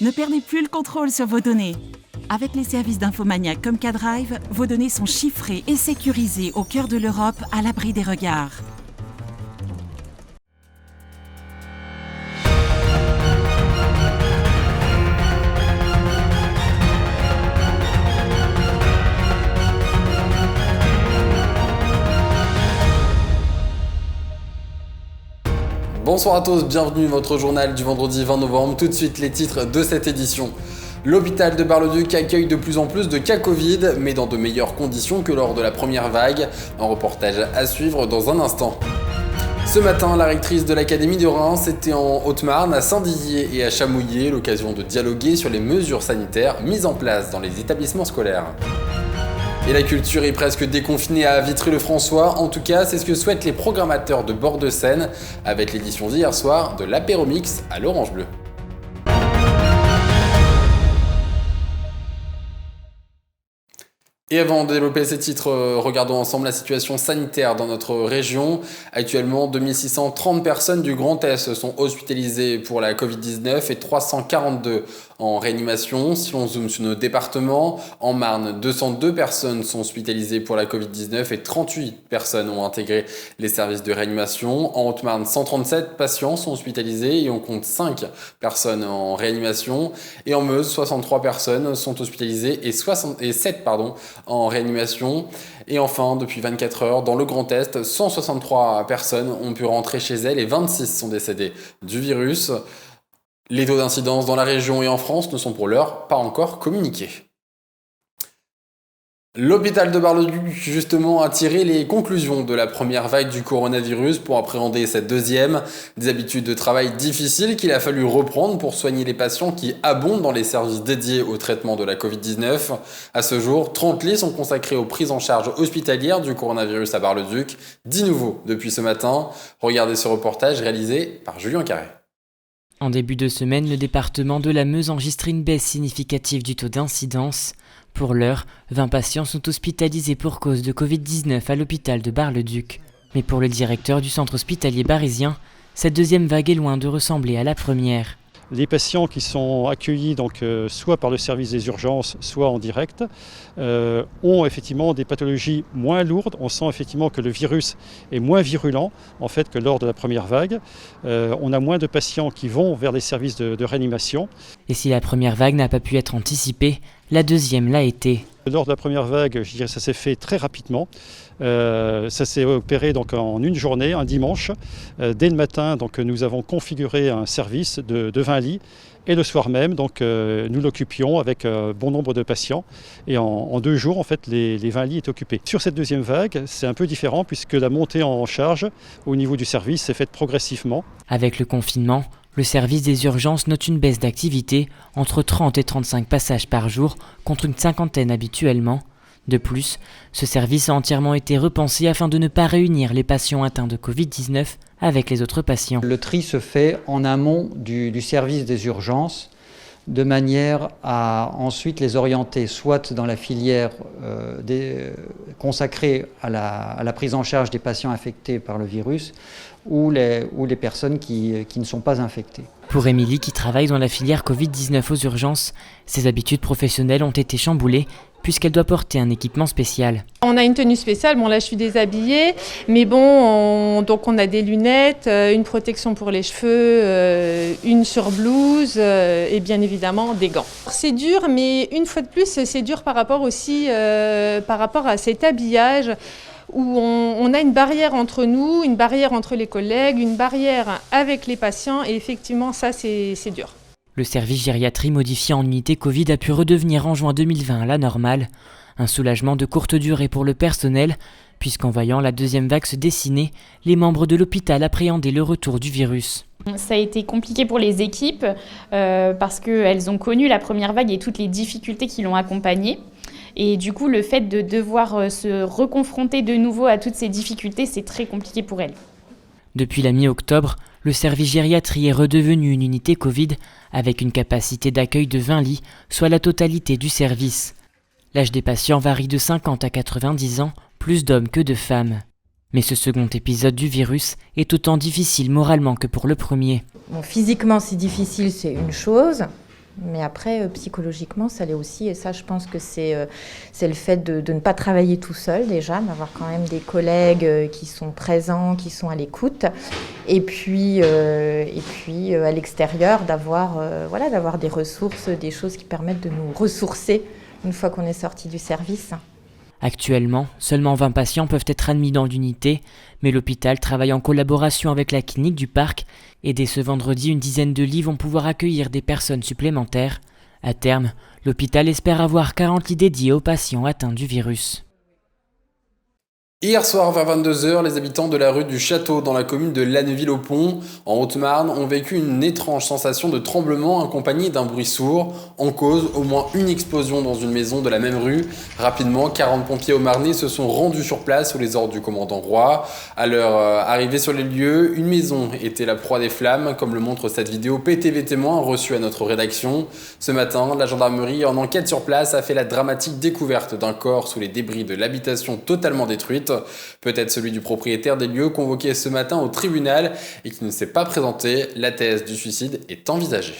Ne perdez plus le contrôle sur vos données. Avec les services d'infomaniac comme K-Drive, vos données sont chiffrées et sécurisées au cœur de l'Europe, à l'abri des regards. Bonsoir à tous, bienvenue dans votre journal du vendredi 20 novembre. Tout de suite les titres de cette édition. L'hôpital de Bar-le-Duc accueille de plus en plus de cas Covid, mais dans de meilleures conditions que lors de la première vague. Un reportage à suivre dans un instant. Ce matin, la rectrice de l'Académie de Reims était en Haute-Marne, à Saint-Dizier et à Chamouillé, l'occasion de dialoguer sur les mesures sanitaires mises en place dans les établissements scolaires. Et la culture est presque déconfinée à Vitry-le-François, en tout cas c'est ce que souhaitent les programmateurs de Bord-de-Seine, avec l'édition d'hier soir de l'Apéromix à l'Orange Bleu. Et avant de développer ces titres, regardons ensemble la situation sanitaire dans notre région. Actuellement, 2630 personnes du Grand Est sont hospitalisées pour la Covid-19 et 342 en réanimation. Si l'on zoome sur nos départements, en Marne, 202 personnes sont hospitalisées pour la Covid-19 et 38 personnes ont intégré les services de réanimation. En Haute-Marne, 137 patients sont hospitalisés et on compte 5 personnes en réanimation. Et en Meuse, 63 personnes sont hospitalisées et 7 en réanimation. Et enfin, depuis 24 heures, dans le Grand Est, 163 personnes ont pu rentrer chez elles et 26 sont décédées du virus. Les taux d'incidence dans la région et en France ne sont pour l'heure pas encore communiqués. L'hôpital de Bar-le-Duc, justement, a tiré les conclusions de la première vague du coronavirus pour appréhender cette deuxième. Des habitudes de travail difficiles qu'il a fallu reprendre pour soigner les patients qui abondent dans les services dédiés au traitement de la Covid-19. À ce jour, 30 lits sont consacrés aux prises en charge hospitalières du coronavirus à Bar-le-Duc. 10 nouveaux depuis ce matin. Regardez ce reportage réalisé par Julien Carré. En début de semaine, le département de la Meuse enregistre une baisse significative du taux d'incidence. Pour l'heure, 20 patients sont hospitalisés pour cause de Covid-19 à l'hôpital de Bar-le-Duc. Mais pour le directeur du centre hospitalier barisien, cette deuxième vague est loin de ressembler à la première. Les patients qui sont accueillis soit par le service des urgences, soit en direct, ont effectivement des pathologies moins lourdes. On sent effectivement que le virus est moins virulent en fait, que lors de la première vague. On a moins de patients qui vont vers les services de réanimation. Et si la première vague n'a pas pu être anticipée, la deuxième l'a été. Lors de la première vague, je dirais, ça s'est fait très rapidement. Ça s'est opéré en une journée, un dimanche. Dès le matin, nous avons configuré un service de 20 lits. Et le soir même, nous l'occupions avec bon nombre de patients. Et en 2 jours, en fait, les 20 lits étaient occupés. Sur cette deuxième vague, c'est un peu différent puisque la montée en charge au niveau du service s'est faite progressivement. Avec le confinement, le service des urgences note une baisse d'activité, entre 30 et 35 passages par jour, contre une 50aine habituellement. De plus, ce service a entièrement été repensé afin de ne pas réunir les patients atteints de Covid-19 avec les autres patients. Le tri se fait en amont du service des urgences, de manière à ensuite les orienter soit dans la filière consacrée à la prise en charge des patients infectés par le virus, ou les personnes qui ne sont pas infectées. Pour Émilie, qui travaille dans la filière Covid-19 aux urgences, ses habitudes professionnelles ont été chamboulées puisqu'elle doit porter un équipement spécial. On a une tenue spéciale, là je suis déshabillée, mais on a des lunettes, une protection pour les cheveux, une surblouse et bien évidemment des gants. C'est dur, mais une fois de plus, c'est dur par rapport à cet habillage où on a une barrière entre nous, une barrière entre les collègues, une barrière avec les patients et effectivement ça c'est dur. Le service gériatrie modifié en unité Covid a pu redevenir en juin 2020 à la normale. Un soulagement de courte durée pour le personnel, puisqu'en voyant la deuxième vague se dessiner, les membres de l'hôpital appréhendaient le retour du virus. Ça a été compliqué pour les équipes parce qu'elles ont connu la première vague et toutes les difficultés qui l'ont accompagnée. Et du coup, le fait de devoir se reconfronter de nouveau à toutes ces difficultés, c'est très compliqué pour elles. Depuis la mi-octobre, le service gériatrie est redevenu une unité Covid avec une capacité d'accueil de 20 lits, soit la totalité du service. L'âge des patients varie de 50 à 90 ans, plus d'hommes que de femmes. Mais ce second épisode du virus est autant difficile moralement que pour le premier. Bon, physiquement, c'est difficile, c'est une chose. Mais après, psychologiquement, ça l'est aussi. Et ça, je pense que c'est le fait de ne pas travailler tout seul déjà, d'avoir quand même des collègues qui sont présents, qui sont à l'écoute. Et puis à l'extérieur, d'avoir des ressources, des choses qui permettent de nous ressourcer une fois qu'on est sorti du service. Actuellement, seulement 20 patients peuvent être admis dans l'unité, mais l'hôpital travaille en collaboration avec la clinique du parc et dès ce vendredi, une dizaine de lits vont pouvoir accueillir des personnes supplémentaires. À terme, l'hôpital espère avoir 40 lits dédiés aux patients atteints du virus. Hier soir, vers 22h, les habitants de la rue du Château, dans la commune de Lanneville-au-Pont, en Haute-Marne, ont vécu une étrange sensation de tremblement accompagnée d'un bruit sourd. En cause, au moins une explosion dans une maison de la même rue. Rapidement, 40 pompiers haut-marnais se sont rendus sur place sous les ordres du commandant Roy. À leur arrivée sur les lieux, une maison était la proie des flammes, comme le montre cette vidéo PTV témoin reçue à notre rédaction. Ce matin, la gendarmerie, en enquête sur place, a fait la dramatique découverte d'un corps sous les débris de l'habitation totalement détruite. Peut-être celui du propriétaire des lieux convoqué ce matin au tribunal et qui ne s'est pas présenté. La thèse du suicide est envisagée.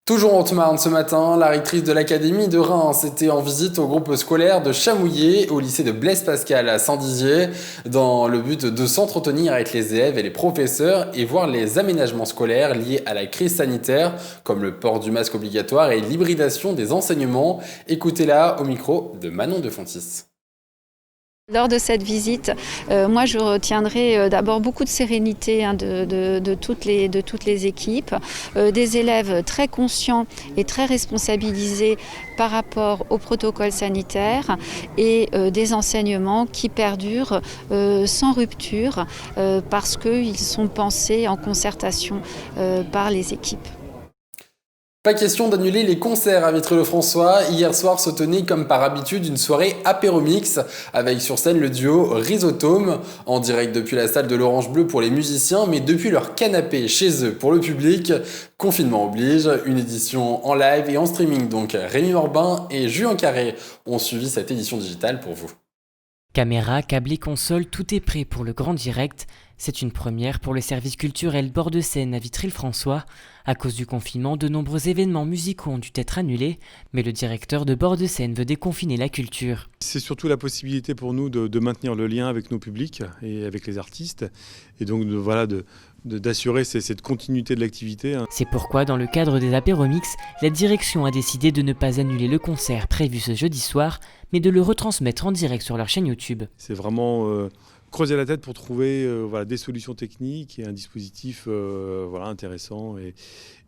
Toujours en Haute-Marne ce matin, la rectrice de l'Académie de Reims était en visite au groupe scolaire de Chamouillé, au lycée de Blaise Pascal à Saint-Dizier, dans le but de s'entretenir avec les élèves et les professeurs et voir les aménagements scolaires liés à la crise sanitaire, comme le port du masque obligatoire et l'hybridation des enseignements. Écoutez-la au micro de Manon de Fontis. Lors de cette visite, moi je retiendrai d'abord beaucoup de sérénité de toutes les équipes, des élèves très conscients et très responsabilisés par rapport au protocole sanitaire et des enseignements qui perdurent sans rupture parce qu'ils sont pensés en concertation par les équipes. Pas question d'annuler les concerts à Vitry-le-François. Hier soir se tenait comme par habitude une soirée apéromix avec sur scène le duo Rhizotome en direct depuis la salle de l'Orange Bleu pour les musiciens mais depuis leur canapé chez eux pour le public. Confinement oblige, une édition en live et en streaming donc Rémi Morbin et Julien Carré ont suivi cette édition digitale pour vous. Caméra, câble et console, tout est prêt pour le grand direct. C'est une première pour le service culturel Bord de Seine à Vitry-le-François. À cause du confinement, de nombreux événements musicaux ont dû être annulés, mais le directeur de Bord de Seine veut déconfiner la culture. C'est surtout la possibilité pour nous de maintenir le lien avec nos publics et avec les artistes, et donc d'assurer cette continuité de l'activité. C'est pourquoi, dans le cadre des apéromix, la direction a décidé de ne pas annuler le concert prévu ce jeudi soir, mais de le retransmettre en direct sur leur chaîne YouTube. C'est vraiment creuser la tête pour trouver des solutions techniques et un dispositif intéressant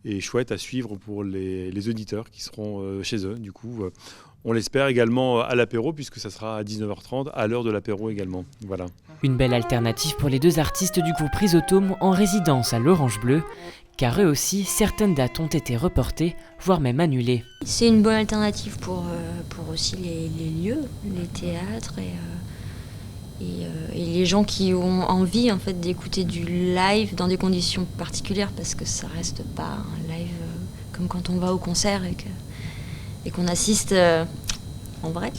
et chouette à suivre pour les auditeurs qui seront chez eux. Du coup, on l'espère également à l'apéro puisque ça sera à 19h30 à l'heure de l'apéro également. Voilà. Une belle alternative pour les deux artistes du groupe Rhizotome en résidence à l'Orange Bleu, car eux aussi, certaines dates ont été reportées, voire même annulées. C'est une bonne alternative pour aussi les lieux, les théâtres et les gens qui ont envie en fait d'écouter du live dans des conditions particulières parce que ça reste pas un live comme quand on va au concert et qu'on assiste en vrai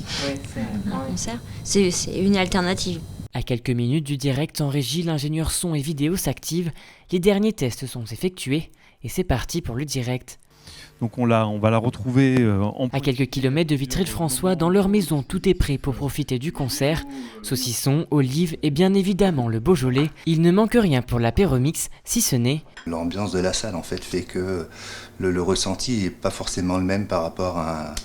à un concert. C'est une alternative. À quelques minutes du direct en régie, l'ingénieur son et vidéo s'active. Les derniers tests sont effectués et c'est parti pour le direct. Donc on va la retrouver à quelques kilomètres de Vitry-le-François, dans leur maison, tout est prêt pour profiter du concert. Saucissons, olives et bien évidemment le Beaujolais. Il ne manque rien pour l'apéromix, si ce n'est... L'ambiance de la salle en fait que le ressenti n'est pas forcément le même par rapport à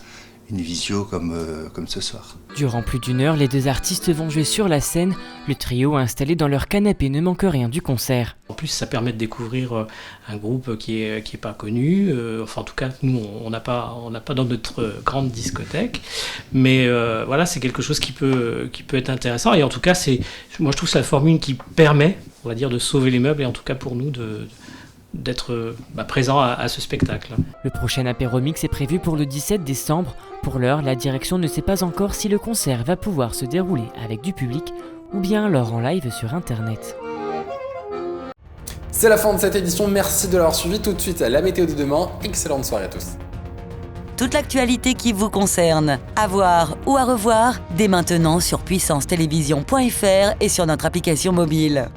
une visio comme ce soir. Durant plus d'une heure, les deux artistes vont jouer sur la scène. Le trio installé dans leur canapé ne manque rien du concert. En plus, ça permet de découvrir un groupe qui est pas connu. En tout cas, nous, on n'a pas dans notre grande discothèque. Mais c'est quelque chose qui peut être intéressant. Et en tout cas, moi, je trouve que c'est la formule qui permet, on va dire, de sauver les meubles et en tout cas pour nous d'être présent à ce spectacle. Le prochain apéromix est prévu pour le 17 décembre. Pour l'heure, la direction ne sait pas encore si le concert va pouvoir se dérouler avec du public ou bien alors en live sur internet. C'est la fin de cette édition, merci de l'avoir suivi. Tout de suite à la météo de demain, excellente soirée à tous. Toute l'actualité qui vous concerne, à voir ou à revoir, dès maintenant sur puissancetélévision.fr et sur notre application mobile.